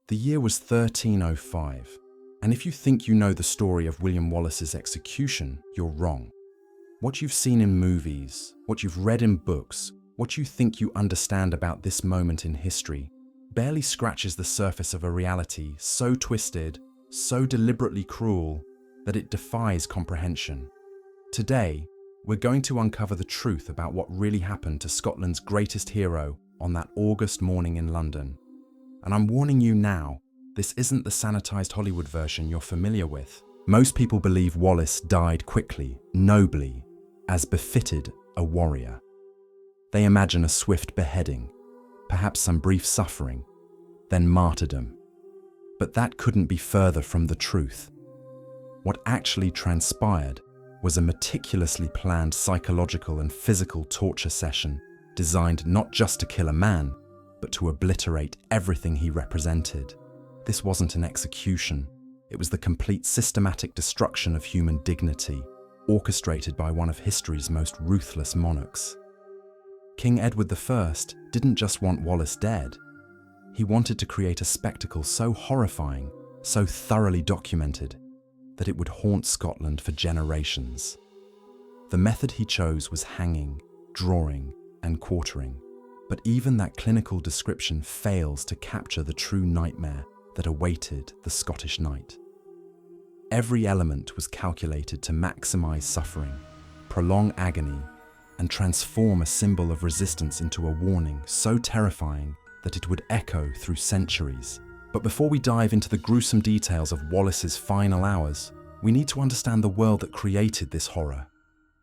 The year was 1305, and if you think you know the story of William Wallace's execution, you're wrong. What you've seen in movies, what you've read in books, what you think you understand about this moment in history, barely scratches the surface of a reality so twisted, so deliberately cruel, that it defies comprehension. Today, we're going to uncover the truth about what really happened to Scotland's greatest hero on that August morning in London. And I'm warning you now, this isn't the sanitized Hollywood version you're familiar with. Most people believe Wallace died quickly, nobly, as befitted a warrior. They imagine a swift beheading, perhaps some brief suffering, then martyrdom. But that couldn't be further from the truth. What actually transpired was a meticulously planned psychological and physical torture session designed not just to kill a man, but to obliterate everything he represented. This wasn't an execution. It was the complete systematic destruction of human dignity, orchestrated by one of history's most ruthless monarchs. King Edward I didn't just want Wallace dead. He wanted to create a spectacle so horrifying, so thoroughly documented, that it would haunt Scotland for generations. The method he chose was hanging, drawing, and quartering. But even that clinical description fails to capture the true nightmare that awaited the Scottish knight. Every element was calculated to maximize suffering, prolong agony, and transform a symbol of resistance into a warning so terrifying that it would echo through centuries. But before we dive into the gruesome details of Wallace's final hours, we need to understand the world that created this horror.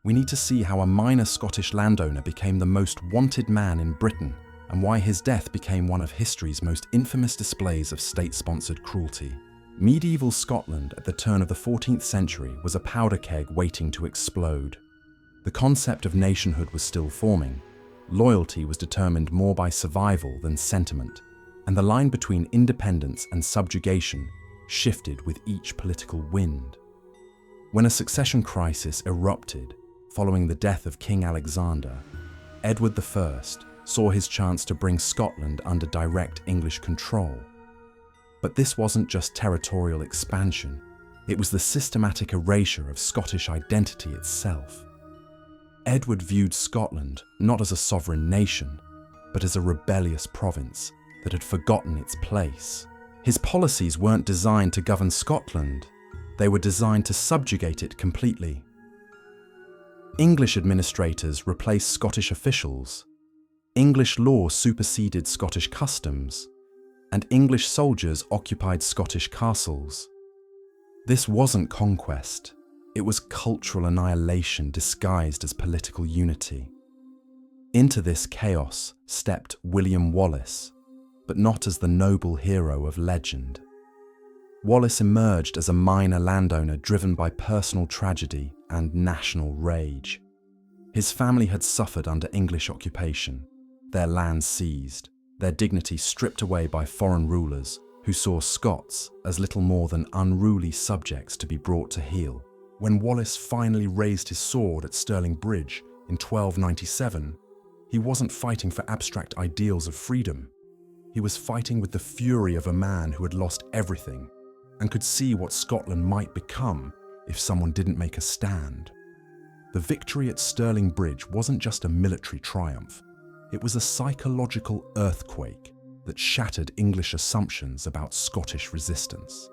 We need to see how a minor Scottish landowner became the most wanted man in Britain, and why his death became one of history's most infamous displays of state-sponsored cruelty. Medieval Scotland at the turn of the 14th century was a powder keg waiting to explode. The concept of nationhood was still forming. Loyalty was determined more by survival than sentiment, and the line between independence and subjugation shifted with each political wind. When a succession crisis erupted, following the death of King Alexander, Edward I saw his chance to bring Scotland under direct English control. But this wasn't just territorial expansion, it was the systematic erasure of Scottish identity itself. Edward viewed Scotland not as a sovereign nation, but as a rebellious province that had forgotten its place. His policies weren't designed to govern Scotland, they were designed to subjugate it completely. English administrators replaced Scottish officials, English law superseded Scottish customs, and English soldiers occupied Scottish castles. This wasn't conquest, it was cultural annihilation disguised as political unity. Into this chaos stepped William Wallace, but not as the noble hero of legend. Wallace emerged as a minor landowner driven by personal tragedy and national rage. His family had suffered under English occupation, their lands seized, their dignity stripped away by foreign rulers who saw Scots as little more than unruly subjects to be brought to heel. When Wallace finally raised his sword at Stirling Bridge in 1297, he wasn't fighting for abstract ideals of freedom. He was fighting with the fury of a man who had lost everything and could see what Scotland might become if someone didn't make a stand. The victory at Stirling Bridge wasn't just a military triumph, it was a psychological earthquake that shattered English assumptions about Scottish resistance.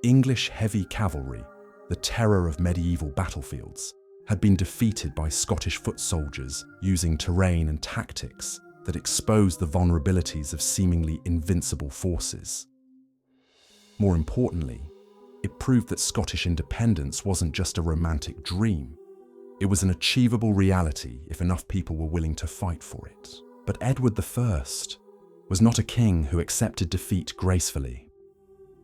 English heavy cavalry, the terror of medieval battlefields, had been defeated by Scottish foot soldiers using terrain and tactics that exposed the vulnerabilities of seemingly invincible forces. More importantly, it proved that Scottish independence wasn't just a romantic dream. It was an achievable reality if enough people were willing to fight for it. But Edward I was not a king who accepted defeat gracefully.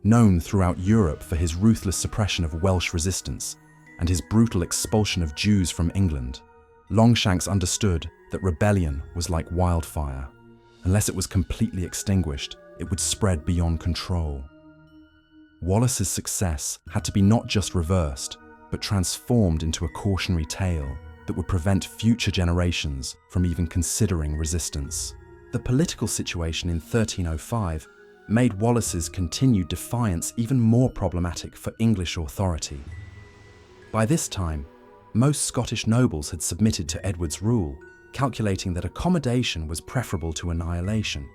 Known throughout Europe for his ruthless suppression of Welsh resistance and his brutal expulsion of Jews from England, Longshanks understood that rebellion was like wildfire. Unless it was completely extinguished, it would spread beyond control. Wallace's success had to be not just reversed, but transformed into a cautionary tale that would prevent future generations from even considering resistance. The political situation in 1305 made Wallace's continued defiance even more problematic for English authority. By this time, most Scottish nobles had submitted to Edward's rule, calculating that accommodation was preferable to annihilation.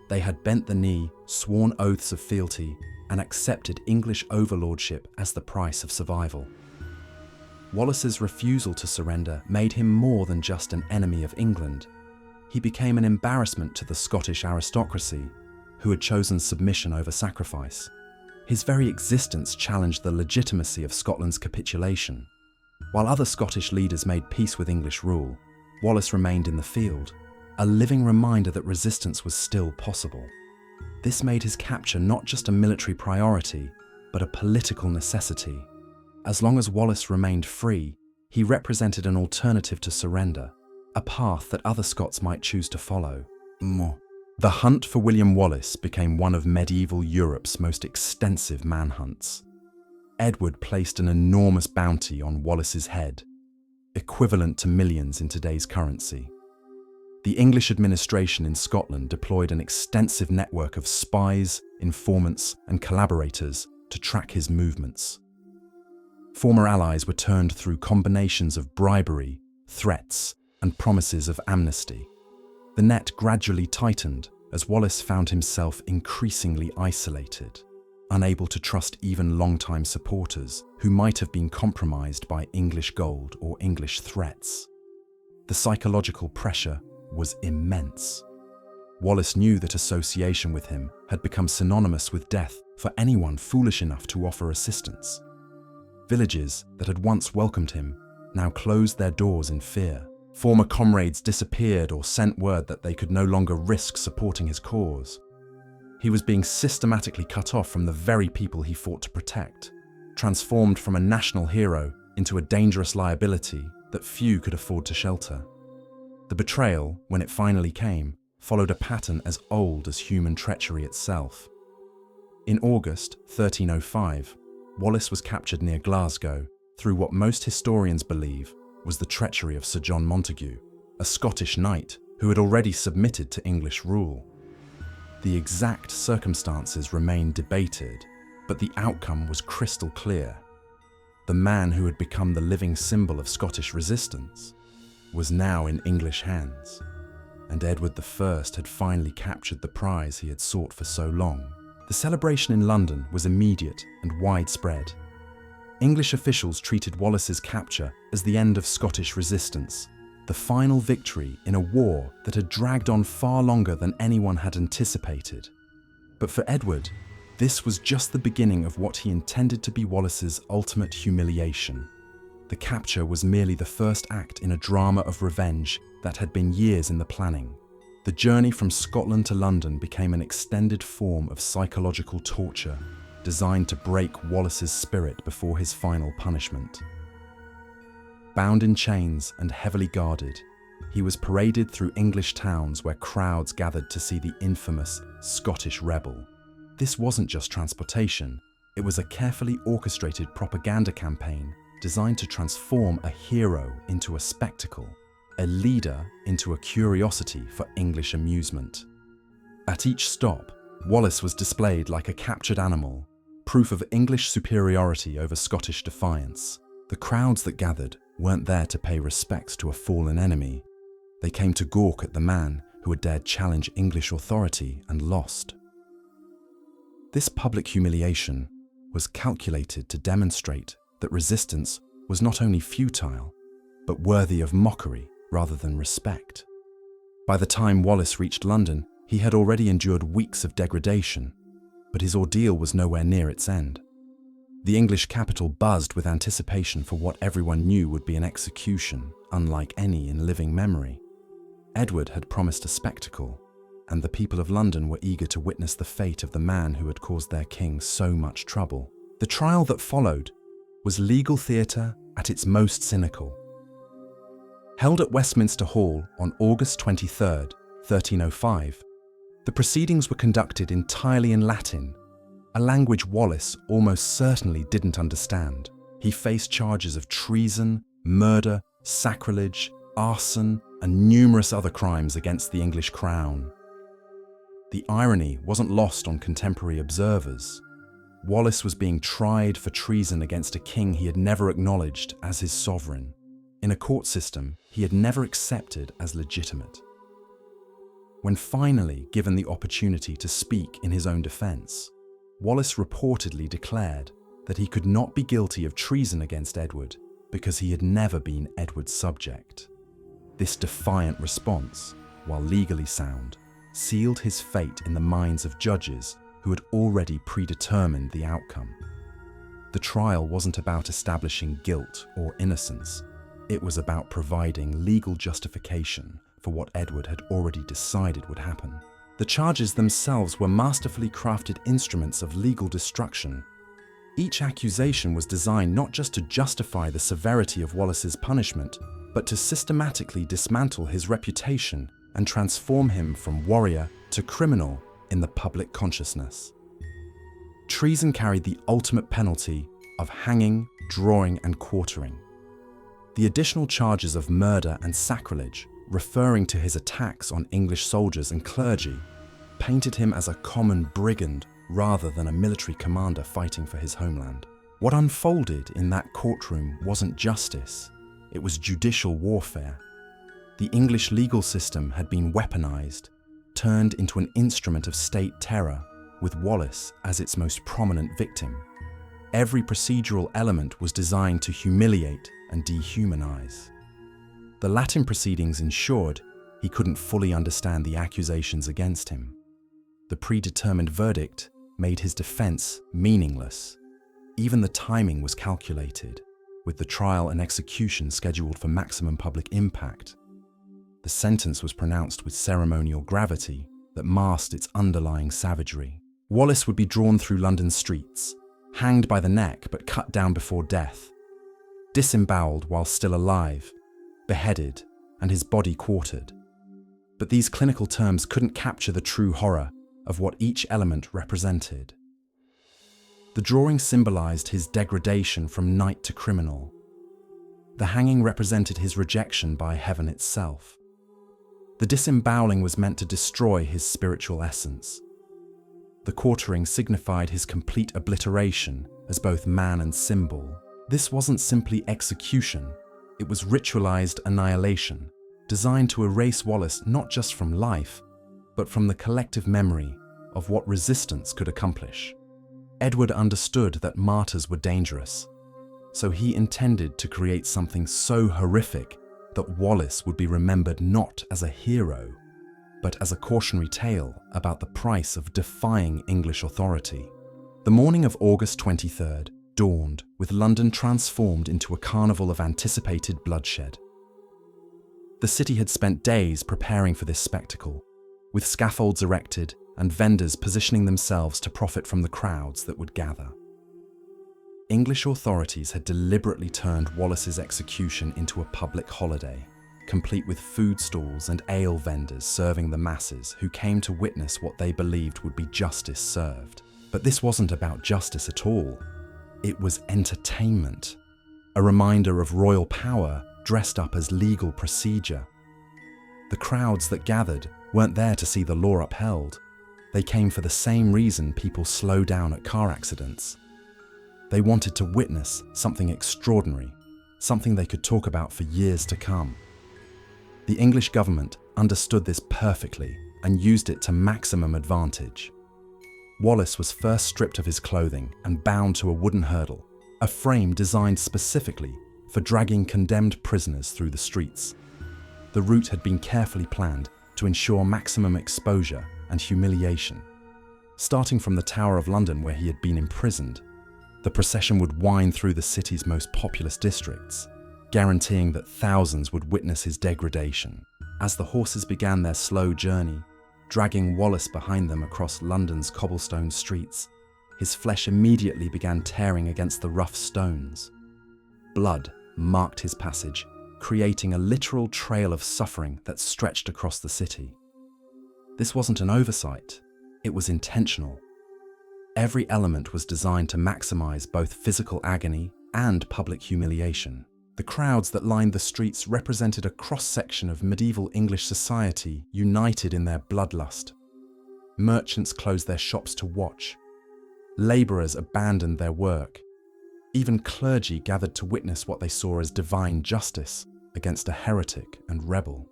They had bent the knee, sworn oaths of fealty, and accepted English overlordship as the price of survival. Wallace's refusal to surrender made him more than just an enemy of England. He became an embarrassment to the Scottish aristocracy, who had chosen submission over sacrifice. His very existence challenged the legitimacy of Scotland's capitulation. While other Scottish leaders made peace with English rule, Wallace remained in the field, a living reminder that resistance was still possible. This made his capture not just a military priority, but a political necessity. As long as Wallace remained free, he represented an alternative to surrender, a path that other Scots might choose to follow. The hunt for William Wallace became one of medieval Europe's most extensive manhunts. Edward placed an enormous bounty on Wallace's head, equivalent to millions in today's currency. The English administration in Scotland deployed an extensive network of spies, informants, and collaborators to track his movements. Former allies were turned through combinations of bribery, threats, and promises of amnesty. The net gradually tightened as Wallace found himself increasingly isolated, unable to trust even longtime supporters who might have been compromised by English gold or English threats. The psychological pressure was immense. Wallace knew that association with him had become synonymous with death for anyone foolish enough to offer assistance. Villages that had once welcomed him now closed their doors in fear. Former comrades disappeared or sent word that they could no longer risk supporting his cause. He was being systematically cut off from the very people he fought to protect, transformed from a national hero into a dangerous liability that few could afford to shelter. The betrayal, when it finally came, followed a pattern as old as human treachery itself. In August 1305, Wallace was captured near Glasgow through what most historians believe was the treachery of Sir John Montagu, a Scottish knight who had already submitted to English rule. The exact circumstances remain debated, but the outcome was crystal clear. The man who had become the living symbol of Scottish resistance was now in English hands, and Edward I had finally captured the prize he had sought for so long. The celebration in London was immediate and widespread. English officials treated Wallace's capture as the end of Scottish resistance, the final victory in a war that had dragged on far longer than anyone had anticipated. But for Edward, this was just the beginning of what he intended to be Wallace's ultimate humiliation. The capture was merely the first act in a drama of revenge that had been years in the planning. The journey from Scotland to London became an extended form of psychological torture designed to break Wallace's spirit before his final punishment. Bound in chains and heavily guarded, he was paraded through English towns where crowds gathered to see the infamous Scottish rebel. This wasn't just transportation, it was a carefully orchestrated propaganda campaign designed to transform a hero into a spectacle, a leader into a curiosity for English amusement. At each stop, Wallace was displayed like a captured animal, proof of English superiority over Scottish defiance. The crowds that gathered weren't there to pay respects to a fallen enemy. They came to gawk at the man who had dared challenge English authority and lost. This public humiliation was calculated to demonstrate that resistance was not only futile, but worthy of mockery rather than respect. By the time Wallace reached London, he had already endured weeks of degradation, but his ordeal was nowhere near its end. The English capital buzzed with anticipation for what everyone knew would be an execution unlike any in living memory. Edward had promised a spectacle, and the people of London were eager to witness the fate of the man who had caused their king so much trouble. The trial that followed was legal theatre at its most cynical. Held at Westminster Hall on August 23, 1305, the proceedings were conducted entirely in Latin, a language Wallace almost certainly didn't understand. He faced charges of treason, murder, sacrilege, arson, and numerous other crimes against the English crown. The irony wasn't lost on contemporary observers. Wallace was being tried for treason against a king he had never acknowledged as his sovereign, in a court system he had never accepted as legitimate. When finally given the opportunity to speak in his own defense, Wallace reportedly declared that he could not be guilty of treason against Edward because he had never been Edward's subject. This defiant response, while legally sound, sealed his fate in the minds of judges who had already predetermined the outcome. The trial wasn't about establishing guilt or innocence. It was about providing legal justification for what Edward had already decided would happen. The charges themselves were masterfully crafted instruments of legal destruction. Each accusation was designed not just to justify the severity of Wallace's punishment, but to systematically dismantle his reputation and transform him from warrior to criminal in the public consciousness. Treason carried the ultimate penalty of hanging, drawing, and quartering. The additional charges of murder and sacrilege, referring to his attacks on English soldiers and clergy, painted him as a common brigand rather than a military commander fighting for his homeland. What unfolded in that courtroom wasn't justice, it was judicial warfare. The English legal system had been weaponized, turned into an instrument of state terror, with Wallace as its most prominent victim. Every procedural element was designed to humiliate and dehumanize. The Latin proceedings ensured he couldn't fully understand the accusations against him. The predetermined verdict made his defense meaningless. Even the timing was calculated, with the trial and execution scheduled for maximum public impact. The sentence was pronounced with ceremonial gravity that masked its underlying savagery. Wallace would be drawn through London streets, hanged by the neck but cut down before death, disemboweled while still alive, beheaded, and his body quartered. But these clinical terms couldn't capture the true horror of what each element represented. The drawing symbolized his degradation from knight to criminal. The hanging represented his rejection by heaven itself. The disemboweling was meant to destroy his spiritual essence. The quartering signified his complete obliteration as both man and symbol. This wasn't simply execution, it was ritualized annihilation, designed to erase Wallace not just from life, but from the collective memory of what resistance could accomplish. Edward understood that martyrs were dangerous, so he intended to create something so horrific that Wallace would be remembered not as a hero, but as a cautionary tale about the price of defying English authority. The morning of August 23rd dawned with London transformed into a carnival of anticipated bloodshed. The city had spent days preparing for this spectacle, with scaffolds erected and vendors positioning themselves to profit from the crowds that would gather. English authorities had deliberately turned Wallace's execution into a public holiday, complete with food stalls and ale vendors serving the masses who came to witness what they believed would be justice served. But this wasn't about justice at all. It was entertainment, a reminder of royal power dressed up as legal procedure. The crowds that gathered weren't there to see the law upheld. They came for the same reason people slow down at car accidents. They wanted to witness something extraordinary, something they could talk about for years to come. The English government understood this perfectly and used it to maximum advantage. Wallace was first stripped of his clothing and bound to a wooden hurdle, a frame designed specifically for dragging condemned prisoners through the streets. The route had been carefully planned to ensure maximum exposure and humiliation. Starting from the Tower of London where he had been imprisoned, the procession would wind through the city's most populous districts, guaranteeing that thousands would witness his degradation. As the horses began their slow journey, dragging Wallace behind them across London's cobblestone streets, his flesh immediately began tearing against the rough stones. Blood marked his passage, creating a literal trail of suffering that stretched across the city. This wasn't an oversight, it was intentional. Every element was designed to maximize both physical agony and public humiliation. The crowds that lined the streets represented a cross-section of medieval English society united in their bloodlust. Merchants closed their shops to watch. Laborers abandoned their work. Even clergy gathered to witness what they saw as divine justice against a heretic and rebel.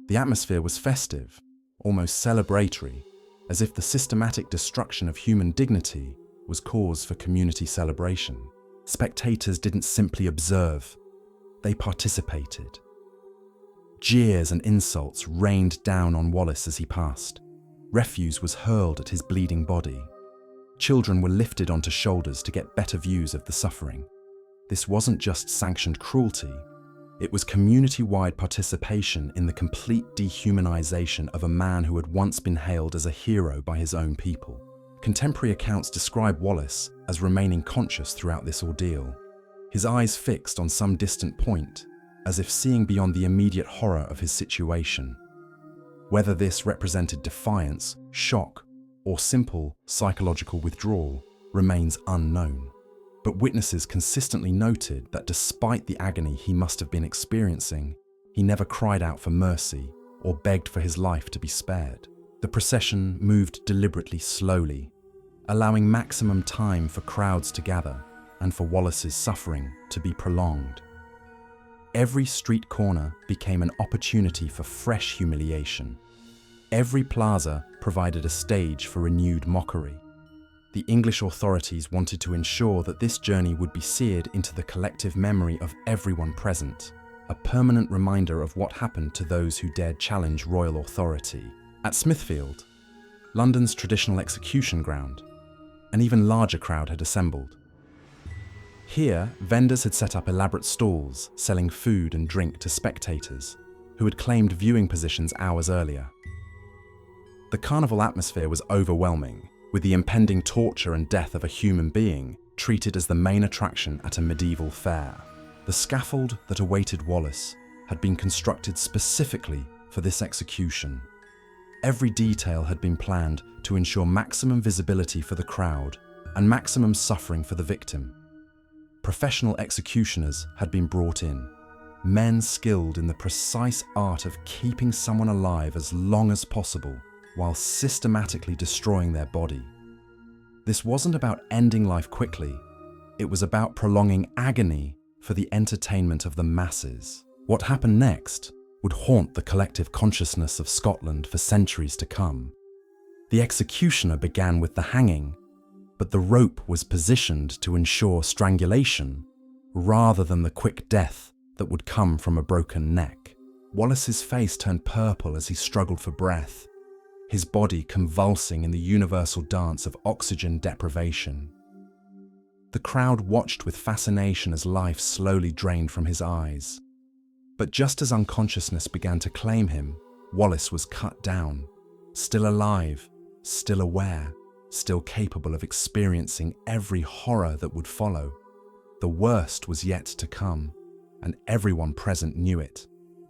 The atmosphere was festive, almost celebratory, as if the systematic destruction of human dignity was cause for community celebration. Spectators didn't simply observe, they participated. Jeers and insults rained down on Wallace as he passed. Refuse was hurled at his bleeding body. Children were lifted onto shoulders to get better views of the suffering. This wasn't just sanctioned cruelty, it was community-wide participation in the complete dehumanization of a man who had once been hailed as a hero by his own people. Contemporary accounts describe Wallace as remaining conscious throughout this ordeal, his eyes fixed on some distant point, as if seeing beyond the immediate horror of his situation. Whether this represented defiance, shock, or simple psychological withdrawal remains unknown. But witnesses consistently noted that despite the agony he must have been experiencing, he never cried out for mercy or begged for his life to be spared. The procession moved deliberately slowly, allowing maximum time for crowds to gather and for Wallace's suffering to be prolonged. Every street corner became an opportunity for fresh humiliation. Every plaza provided a stage for renewed mockery. The English authorities wanted to ensure that this journey would be seared into the collective memory of everyone present, a permanent reminder of what happened to those who dared challenge royal authority. At Smithfield, London's traditional execution ground, an even larger crowd had assembled. Here, vendors had set up elaborate stalls selling food and drink to spectators who had claimed viewing positions hours earlier. The carnival atmosphere was overwhelming, with the impending torture and death of a human being treated as the main attraction at a medieval fair. The scaffold that awaited Wallace had been constructed specifically for this execution. Every detail had been planned to ensure maximum visibility for the crowd and maximum suffering for the victim. Professional executioners had been brought in, men skilled in the precise art of keeping someone alive as long as possible while systematically destroying their body. This wasn't about ending life quickly, it was about prolonging agony for the entertainment of the masses. What happened next would haunt the collective consciousness of Scotland for centuries to come. The executioner began with the hanging, but the rope was positioned to ensure strangulation rather than the quick death that would come from a broken neck. Wallace's face turned purple as he struggled for breath, his body convulsing in the universal dance of oxygen deprivation. The crowd watched with fascination as life slowly drained from his eyes. But just as unconsciousness began to claim him, Wallace was cut down, still alive, still aware, still capable of experiencing every horror that would follow. The worst was yet to come, and everyone present knew it.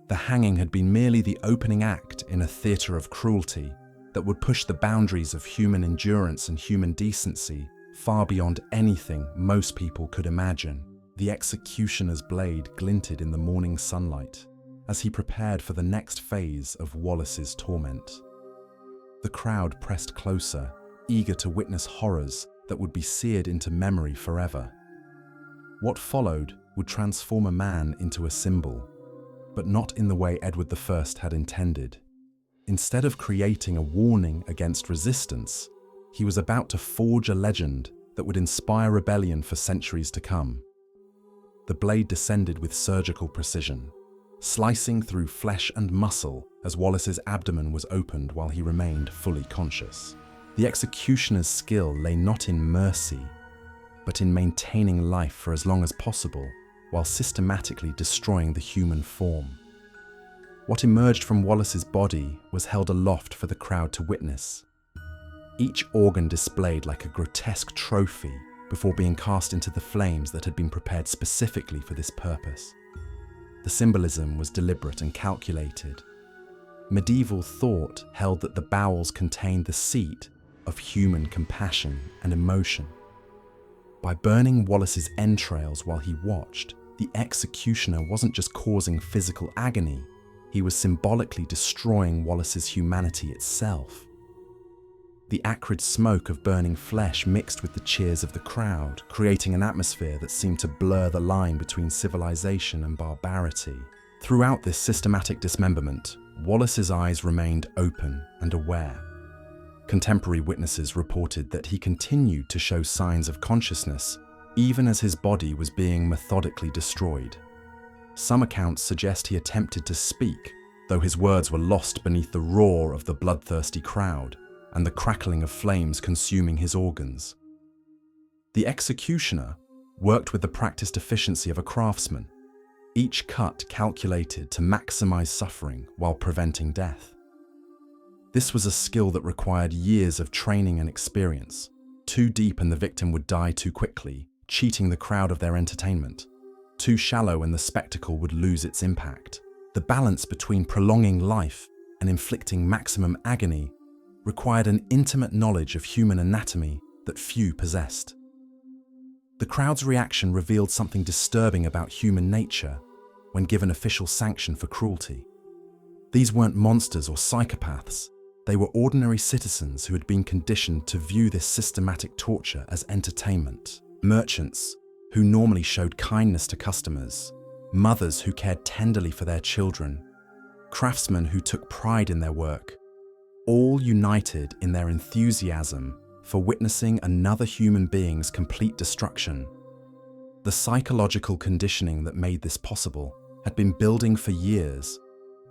The hanging had been merely the opening act in a theatre of cruelty that would push the boundaries of human endurance and human decency far beyond anything most people could imagine. The executioner's blade glinted in the morning sunlight as he prepared for the next phase of Wallace's torment. The crowd pressed closer, eager to witness horrors that would be seared into memory forever. What followed would transform a man into a symbol, but not in the way Edward I had intended. Instead of creating a warning against resistance, he was about to forge a legend that would inspire rebellion for centuries to come. The blade descended with surgical precision, slicing through flesh and muscle as Wallace's abdomen was opened while he remained fully conscious. The executioner's skill lay not in mercy, but in maintaining life for as long as possible while systematically destroying the human form. What emerged from Wallace's body was held aloft for the crowd to witness. Each organ displayed like a grotesque trophy before being cast into the flames that had been prepared specifically for this purpose. The symbolism was deliberate and calculated. Medieval thought held that the bowels contained the seat of human compassion and emotion. By burning Wallace's entrails while he watched, the executioner wasn't just causing physical agony, he was symbolically destroying Wallace's humanity itself. The acrid smoke of burning flesh mixed with the cheers of the crowd, creating an atmosphere that seemed to blur the line between civilization and barbarity. Throughout this systematic dismemberment, Wallace's eyes remained open and aware. Contemporary witnesses reported that he continued to show signs of consciousness even as his body was being methodically destroyed. Some accounts suggest he attempted to speak, though his words were lost beneath the roar of the bloodthirsty crowd and the crackling of flames consuming his organs. The executioner worked with the practiced efficiency of a craftsman, each cut calculated to maximize suffering while preventing death. This was a skill that required years of training and experience. Too deep and the victim would die too quickly, cheating the crowd of their entertainment. Too shallow and the spectacle would lose its impact. The balance between prolonging life and inflicting maximum agony required an intimate knowledge of human anatomy that few possessed. The crowd's reaction revealed something disturbing about human nature when given official sanction for cruelty. These weren't monsters or psychopaths. They were ordinary citizens who had been conditioned to view this systematic torture as entertainment. Merchants who normally showed kindness to customers, mothers who cared tenderly for their children, craftsmen who took pride in their work, all united in their enthusiasm for witnessing another human being's complete destruction. The psychological conditioning that made this possible had been building for years.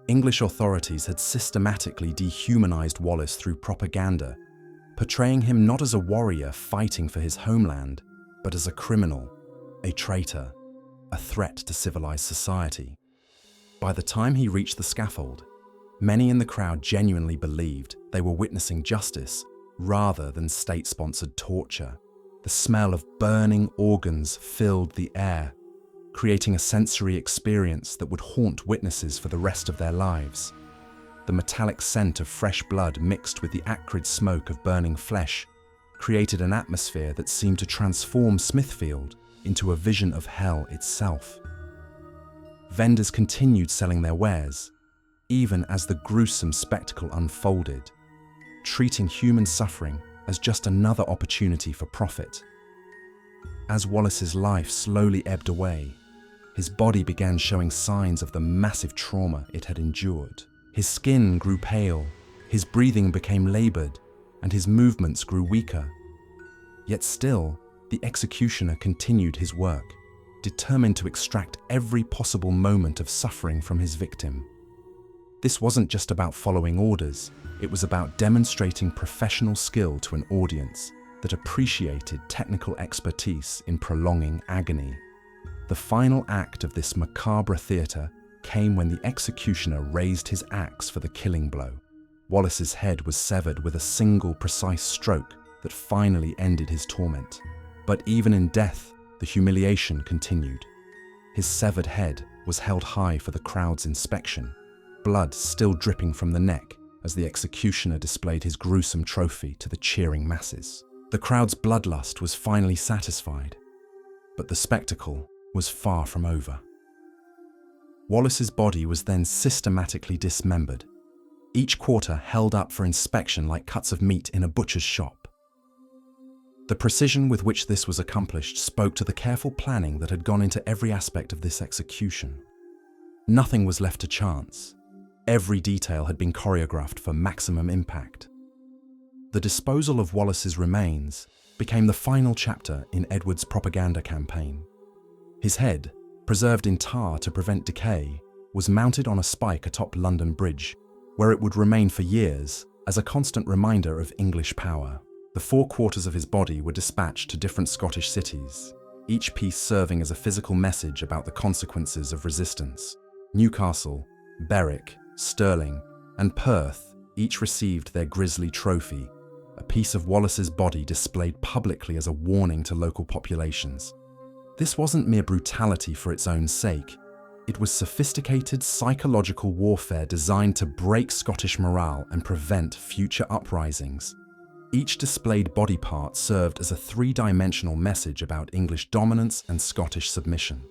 English authorities had systematically dehumanized Wallace through propaganda, portraying him not as a warrior fighting for his homeland, but as a criminal, a traitor, a threat to civilized society. By the time he reached the scaffold, many in the crowd genuinely believed they were witnessing justice rather than state-sponsored torture. The smell of burning organs filled the air, creating a sensory experience that would haunt witnesses for the rest of their lives. The metallic scent of fresh blood mixed with the acrid smoke of burning flesh created an atmosphere that seemed to transform Smithfield into a vision of hell itself. Vendors continued selling their wares, even as the gruesome spectacle unfolded, treating human suffering as just another opportunity for profit. As Wallace's life slowly ebbed away, his body began showing signs of the massive trauma it had endured. His skin grew pale, his breathing became labored, and his movements grew weaker. Yet still, the executioner continued his work, determined to extract every possible moment of suffering from his victim. This wasn't just about following orders, it was about demonstrating professional skill to an audience that appreciated technical expertise in prolonging agony. The final act of this macabre theatre came when the executioner raised his axe for the killing blow. Wallace's head was severed with a single precise stroke that finally ended his torment. But even in death, the humiliation continued. His severed head was held high for the crowd's inspection, blood still dripping from the neck as the executioner displayed his gruesome trophy to the cheering masses. The crowd's bloodlust was finally satisfied, but the spectacle was far from over. Wallace's body was then systematically dismembered, each quarter held up for inspection like cuts of meat in a butcher's shop. The precision with which this was accomplished spoke to the careful planning that had gone into every aspect of this execution. Nothing was left to chance. Every detail had been choreographed for maximum impact. The disposal of Wallace's remains became the final chapter in Edward's propaganda campaign. His head, preserved in tar to prevent decay, was mounted on a spike atop London Bridge, where it would remain for years as a constant reminder of English power. The 4 quarters of his body were dispatched to different Scottish cities, each piece serving as a physical message about the consequences of resistance. Newcastle, Berwick, Stirling, and Perth each received their grisly trophy, a piece of Wallace's body displayed publicly as a warning to local populations. This wasn't mere brutality for its own sake. It was sophisticated psychological warfare designed to break Scottish morale and prevent future uprisings. Each displayed body part served as a 3-dimensional message about English dominance and Scottish submission.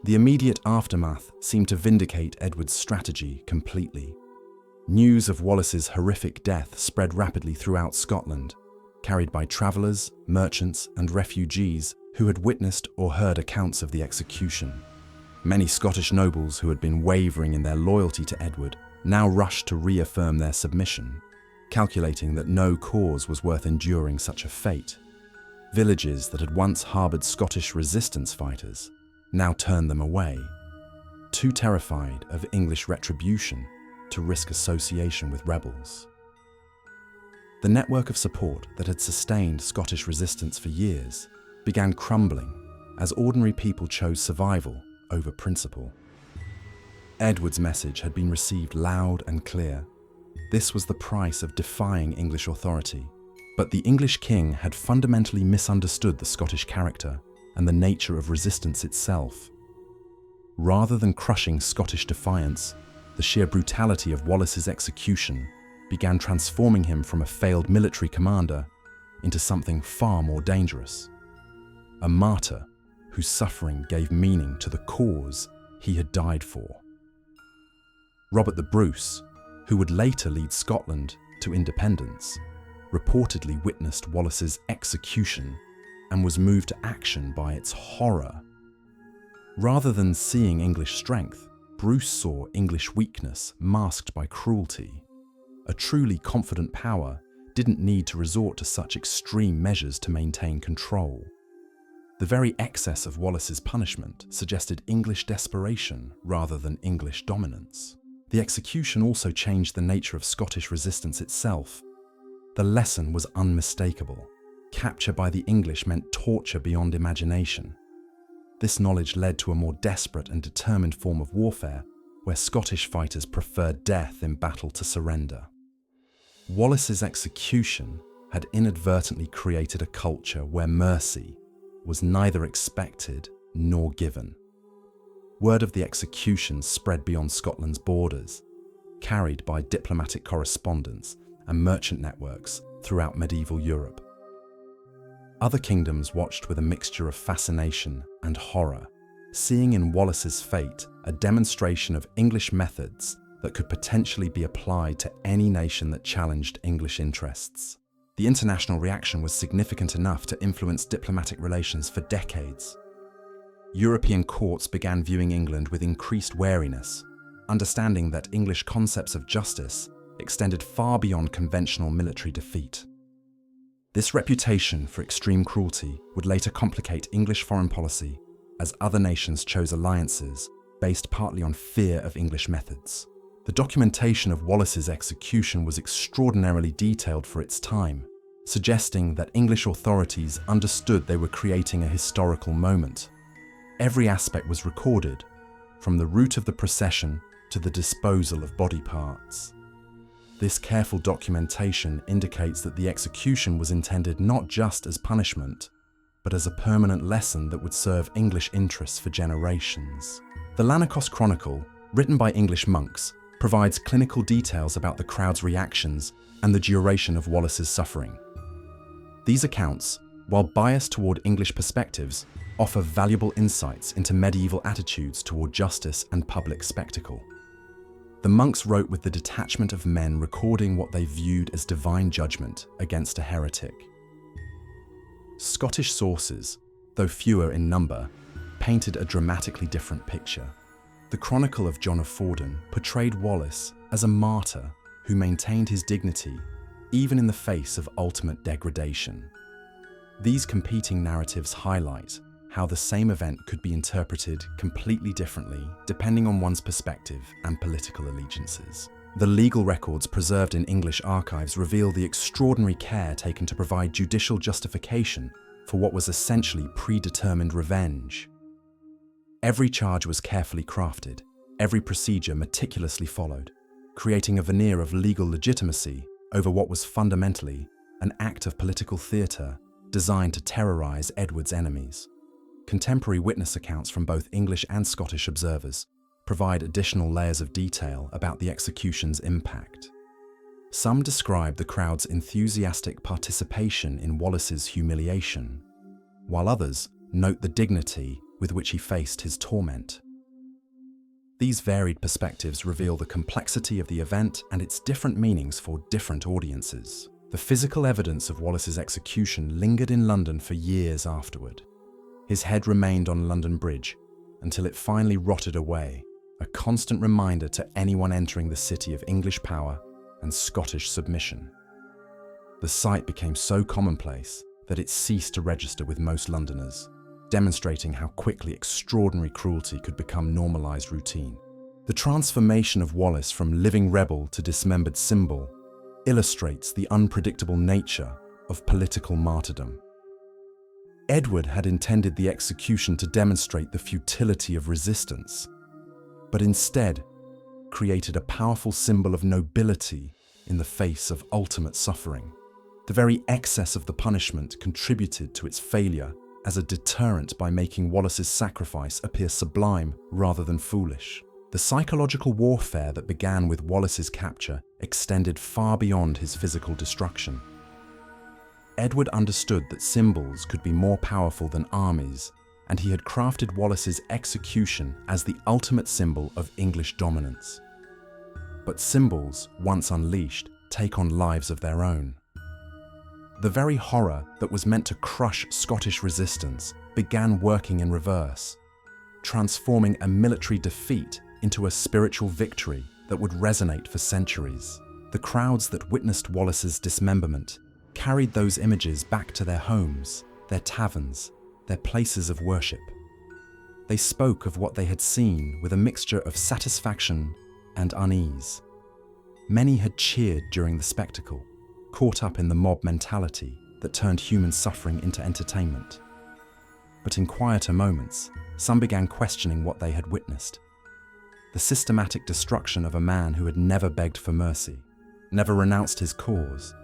The immediate aftermath seemed to vindicate Edward's strategy completely. News of Wallace's horrific death spread rapidly throughout Scotland, carried by travellers, merchants, and refugees who had witnessed or heard accounts of the execution. Many Scottish nobles who had been wavering in their loyalty to Edward now rushed to reaffirm their submission, calculating that no cause was worth enduring such a fate. Villages that had once harboured Scottish resistance fighters now turned them away, too terrified of English retribution to risk association with rebels. The network of support that had sustained Scottish resistance for years began crumbling as ordinary people chose survival over principle. Edward's message had been received loud and clear. This was the price of defying English authority. But the English king had fundamentally misunderstood the Scottish character and the nature of resistance itself. Rather than crushing Scottish defiance, the sheer brutality of Wallace's execution began transforming him from a failed military commander into something far more dangerous. A martyr whose suffering gave meaning to the cause he had died for. Robert the Bruce, who would later lead Scotland to independence, reportedly witnessed Wallace's execution and was moved to action by its horror. Rather than seeing English strength, Bruce saw English weakness masked by cruelty. A truly confident power didn't need to resort to such extreme measures to maintain control. The very excess of Wallace's punishment suggested English desperation rather than English dominance. The execution also changed the nature of Scottish resistance itself. The lesson was unmistakable. Capture by the English meant torture beyond imagination. This knowledge led to a more desperate and determined form of warfare, where Scottish fighters preferred death in battle to surrender. Wallace's execution had inadvertently created a culture where mercy was neither expected nor given. Word of the execution spread beyond Scotland's borders, carried by diplomatic correspondence and merchant networks throughout medieval Europe. Other kingdoms watched with a mixture of fascination and horror, seeing in Wallace's fate a demonstration of English methods that could potentially be applied to any nation that challenged English interests. The international reaction was significant enough to influence diplomatic relations for decades. European courts began viewing England with increased wariness, understanding that English concepts of justice extended far beyond conventional military defeat. This reputation for extreme cruelty would later complicate English foreign policy as other nations chose alliances based partly on fear of English methods. The documentation of Wallace's execution was extraordinarily detailed for its time, suggesting that English authorities understood they were creating a historical moment. Every aspect was recorded, from the route of the procession to the disposal of body parts. This careful documentation indicates that the execution was intended not just as punishment, but as a permanent lesson that would serve English interests for generations. The Lanercost Chronicle, written by English monks, provides clinical details about the crowd's reactions and the duration of Wallace's suffering. These accounts, while biased toward English perspectives, offer valuable insights into medieval attitudes toward justice and public spectacle. The monks wrote with the detachment of men recording what they viewed as divine judgment against a heretic. Scottish sources, though fewer in number, painted a dramatically different picture. The Chronicle of John of Fordun portrayed Wallace as a martyr who maintained his dignity even in the face of ultimate degradation. These competing narratives highlight how the same event could be interpreted completely differently depending on one's perspective and political allegiances. The legal records preserved in English archives reveal the extraordinary care taken to provide judicial justification for what was essentially predetermined revenge. Every charge was carefully crafted, every procedure meticulously followed, creating a veneer of legal legitimacy over what was fundamentally an act of political theatre designed to terrorise Edward's enemies. Contemporary witness accounts from both English and Scottish observers provide additional layers of detail about the execution's impact. Some describe the crowd's enthusiastic participation in Wallace's humiliation, while others note the dignity with which he faced his torment. These varied perspectives reveal the complexity of the event and its different meanings for different audiences. The physical evidence of Wallace's execution lingered in London for years afterward. His head remained on London Bridge until it finally rotted away, a constant reminder to anyone entering the city of English power and Scottish submission. The sight became so commonplace that it ceased to register with most Londoners, demonstrating how quickly extraordinary cruelty could become normalized routine. The transformation of Wallace from living rebel to dismembered symbol illustrates the unpredictable nature of political martyrdom. Edward had intended the execution to demonstrate the futility of resistance, but instead created a powerful symbol of nobility in the face of ultimate suffering. The very excess of the punishment contributed to its failure as a deterrent by making Wallace's sacrifice appear sublime rather than foolish. The psychological warfare that began with Wallace's capture extended far beyond his physical destruction. Edward understood that symbols could be more powerful than armies, and he had crafted Wallace's execution as the ultimate symbol of English dominance. But symbols, once unleashed, take on lives of their own. The very horror that was meant to crush Scottish resistance began working in reverse, transforming a military defeat into a spiritual victory that would resonate for centuries. The crowds that witnessed Wallace's dismemberment carried those images back to their homes, their taverns, their places of worship. They spoke of what they had seen with a mixture of satisfaction and unease. Many had cheered during the spectacle, caught up in the mob mentality that turned human suffering into entertainment. But in quieter moments, some began questioning what they had witnessed. The systematic destruction of a man who had never begged for mercy, never renounced his cause,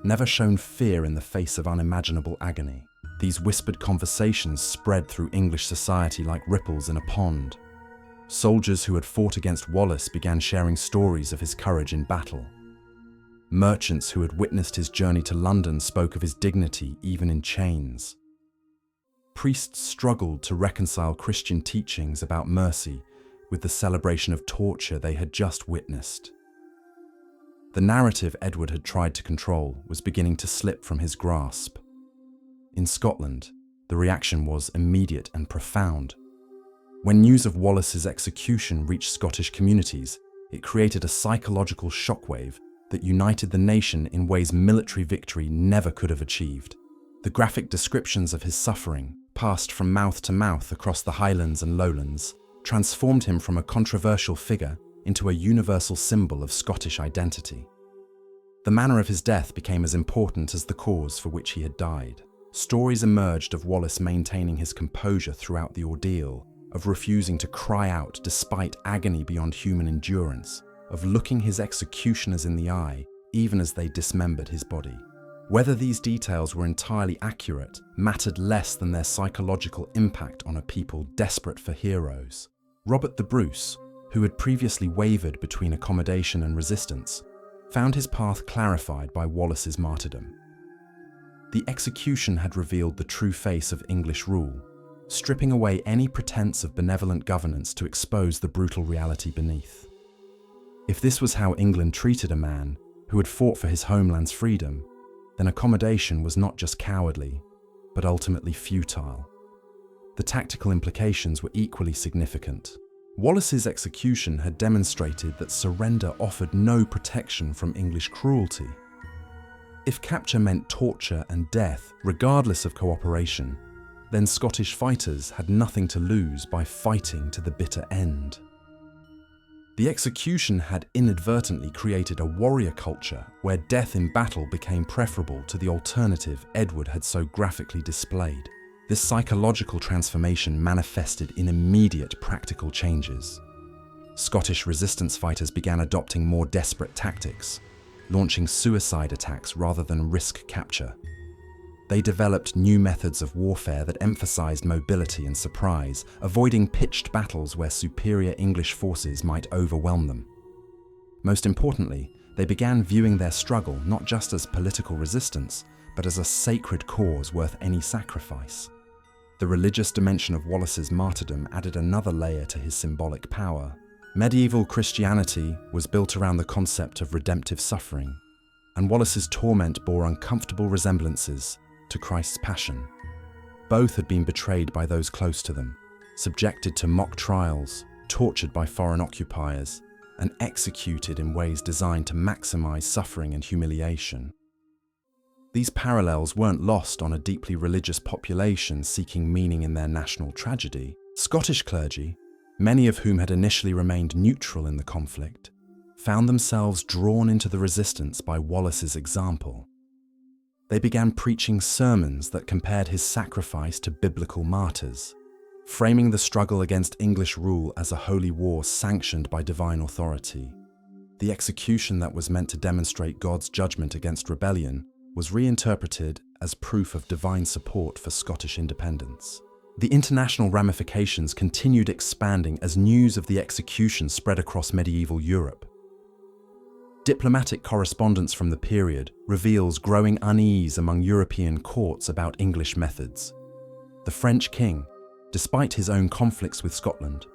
never shown fear in the face of unimaginable agony. These whispered conversations spread through English society like ripples in a pond. Soldiers who had fought against Wallace began sharing stories of his courage in battle. Merchants who had witnessed his journey to London spoke of his dignity even in chains. Priests struggled to reconcile Christian teachings about mercy with the celebration of torture they had just witnessed. The narrative Edward had tried to control was beginning to slip from his grasp. In Scotland, the reaction was immediate and profound. When news of Wallace's execution reached Scottish communities, it created a psychological shockwave that united the nation in ways military victory never could have achieved. The graphic descriptions of his suffering, passed from mouth to mouth across the Highlands and Lowlands, transformed him from a controversial figure into a universal symbol of Scottish identity. The manner of his death became as important as the cause for which he had died. Stories emerged of Wallace maintaining his composure throughout the ordeal, of refusing to cry out despite agony beyond human endurance, of looking his executioners in the eye even as they dismembered his body. Whether these details were entirely accurate mattered less than their psychological impact on a people desperate for heroes. Robert the Bruce, who had previously wavered between accommodation and resistance, found his path clarified by Wallace's martyrdom. The execution had revealed the true face of English rule, stripping away any pretense of benevolent governance to expose the brutal reality beneath. If this was how England treated a man who had fought for his homeland's freedom, then accommodation was not just cowardly, but ultimately futile. The tactical implications were equally significant. Wallace's execution had demonstrated that surrender offered no protection from English cruelty. If capture meant torture and death, regardless of cooperation, then Scottish fighters had nothing to lose by fighting to the bitter end. The execution had inadvertently created a warrior culture where death in battle became preferable to the alternative Edward had so graphically displayed. This psychological transformation manifested in immediate practical changes. Scottish resistance fighters began adopting more desperate tactics, launching suicide attacks rather than risk capture. They developed new methods of warfare that emphasized mobility and surprise, avoiding pitched battles where superior English forces might overwhelm them. Most importantly, they began viewing their struggle not just as political resistance, but as a sacred cause worth any sacrifice. The religious dimension of Wallace's martyrdom added another layer to his symbolic power. Medieval Christianity was built around the concept of redemptive suffering, and Wallace's torment bore uncomfortable resemblances to Christ's passion. Both had been betrayed by those close to them, subjected to mock trials, tortured by foreign occupiers, and executed in ways designed to maximize suffering and humiliation. These parallels weren't lost on a deeply religious population seeking meaning in their national tragedy. Scottish clergy, many of whom had initially remained neutral in the conflict, found themselves drawn into the resistance by Wallace's example. They began preaching sermons that compared his sacrifice to biblical martyrs, framing the struggle against English rule as a holy war sanctioned by divine authority. The execution that was meant to demonstrate God's judgment against rebellion was reinterpreted as proof of divine support for Scottish independence. The international ramifications continued expanding as news of the execution spread across medieval Europe. Diplomatic correspondence from the period reveals growing unease among European courts about English methods. The French king, despite his own conflicts with Scotland,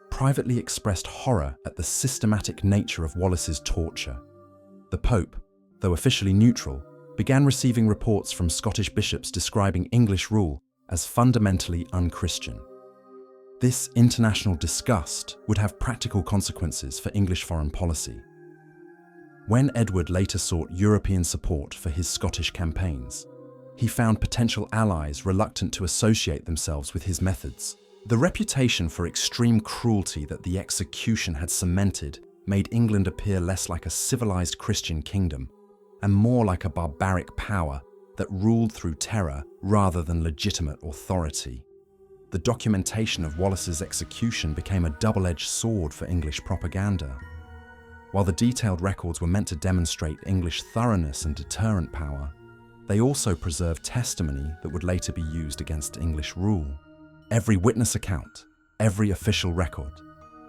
privately expressed horror at the systematic nature of Wallace's torture. The Pope, though officially neutral, began receiving reports from Scottish bishops describing English rule as fundamentally un-Christian. This international disgust would have practical consequences for English foreign policy. When Edward later sought European support for his Scottish campaigns, he found potential allies reluctant to associate themselves with his methods. The reputation for extreme cruelty that the execution had cemented made England appear less like a civilized Christian kingdom and more like a barbaric power that ruled through terror rather than legitimate authority. The documentation of Wallace's execution became a double-edged sword for English propaganda. While the detailed records were meant to demonstrate English thoroughness and deterrent power, they also preserved testimony that would later be used against English rule. Every witness account, every official record,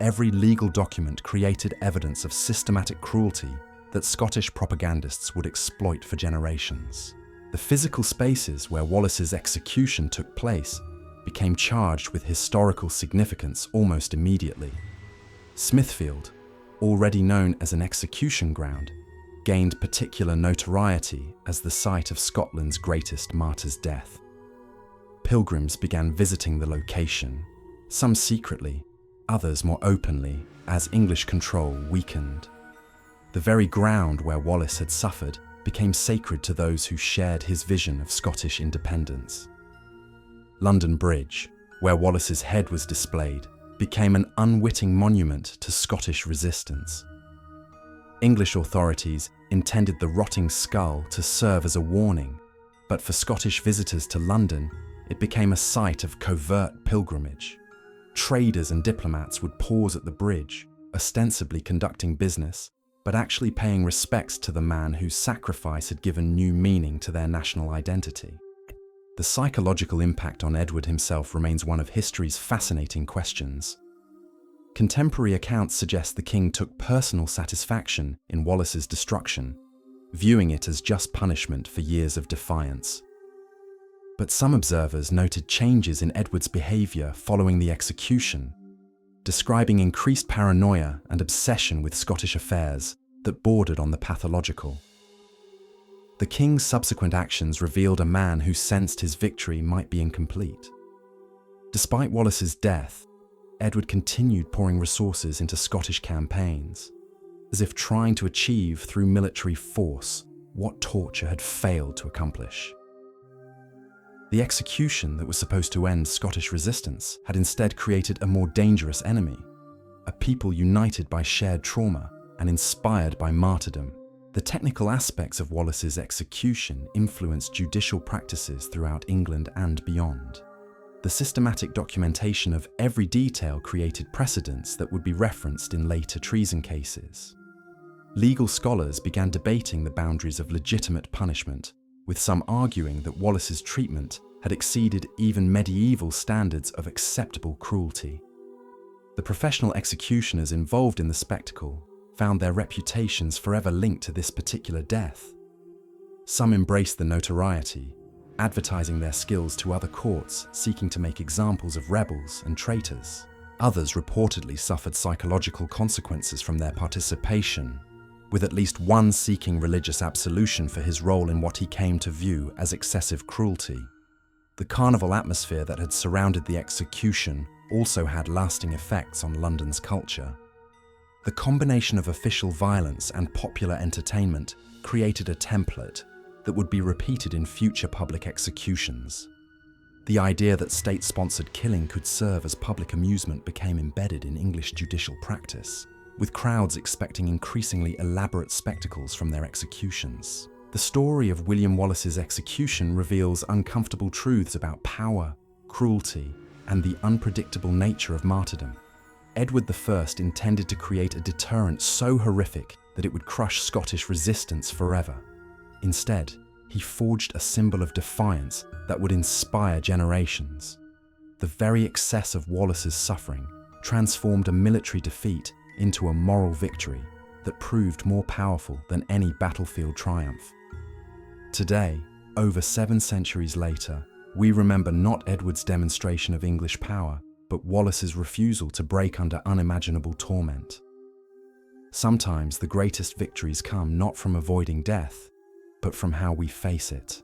every legal document created evidence of systematic cruelty that Scottish propagandists would exploit for generations. The physical spaces where Wallace's execution took place became charged with historical significance almost immediately. Smithfield, already known as an execution ground, gained particular notoriety as the site of Scotland's greatest martyr's death. Pilgrims began visiting the location, some secretly, others more openly, as English control weakened. The very ground where Wallace had suffered became sacred to those who shared his vision of Scottish independence. London Bridge, where Wallace's head was displayed, became an unwitting monument to Scottish resistance. English authorities intended the rotting skull to serve as a warning, but for Scottish visitors to London, it became a site of covert pilgrimage. Traders and diplomats would pause at the bridge, ostensibly conducting business, but actually paying respects to the man whose sacrifice had given new meaning to their national identity. The psychological impact on Edward himself remains one of history's fascinating questions. Contemporary accounts suggest the king took personal satisfaction in Wallace's destruction, viewing it as just punishment for years of defiance. But some observers noted changes in Edward's behaviour following the execution, describing increased paranoia and obsession with Scottish affairs that bordered on the pathological. The king's subsequent actions revealed a man who sensed his victory might be incomplete. Despite Wallace's death, Edward continued pouring resources into Scottish campaigns, as if trying to achieve through military force what torture had failed to accomplish. The execution that was supposed to end Scottish resistance had instead created a more dangerous enemy, a people united by shared trauma and inspired by martyrdom. The technical aspects of Wallace's execution influenced judicial practices throughout England and beyond. The systematic documentation of every detail created precedents that would be referenced in later treason cases. Legal scholars began debating the boundaries of legitimate punishment, with some arguing that Wallace's treatment had exceeded even medieval standards of acceptable cruelty. The professional executioners involved in the spectacle found their reputations forever linked to this particular death. Some embraced the notoriety, advertising their skills to other courts seeking to make examples of rebels and traitors. Others reportedly suffered psychological consequences from their participation, with at least one seeking religious absolution for his role in what he came to view as excessive cruelty. The carnival atmosphere that had surrounded the execution also had lasting effects on London's culture. The combination of official violence and popular entertainment created a template that would be repeated in future public executions. The idea that state-sponsored killing could serve as public amusement became embedded in English judicial practice, with crowds expecting increasingly elaborate spectacles from their executions. The story of William Wallace's execution reveals uncomfortable truths about power, cruelty, and the unpredictable nature of martyrdom. Edward I intended to create a deterrent so horrific that it would crush Scottish resistance forever. Instead, he forged a symbol of defiance that would inspire generations. The very excess of Wallace's suffering transformed a military defeat into a moral victory that proved more powerful than any battlefield triumph. Today, over 7 centuries later, we remember not Edward's demonstration of English power, but Wallace's refusal to break under unimaginable torment. Sometimes the greatest victories come not from avoiding death, but from how we face it.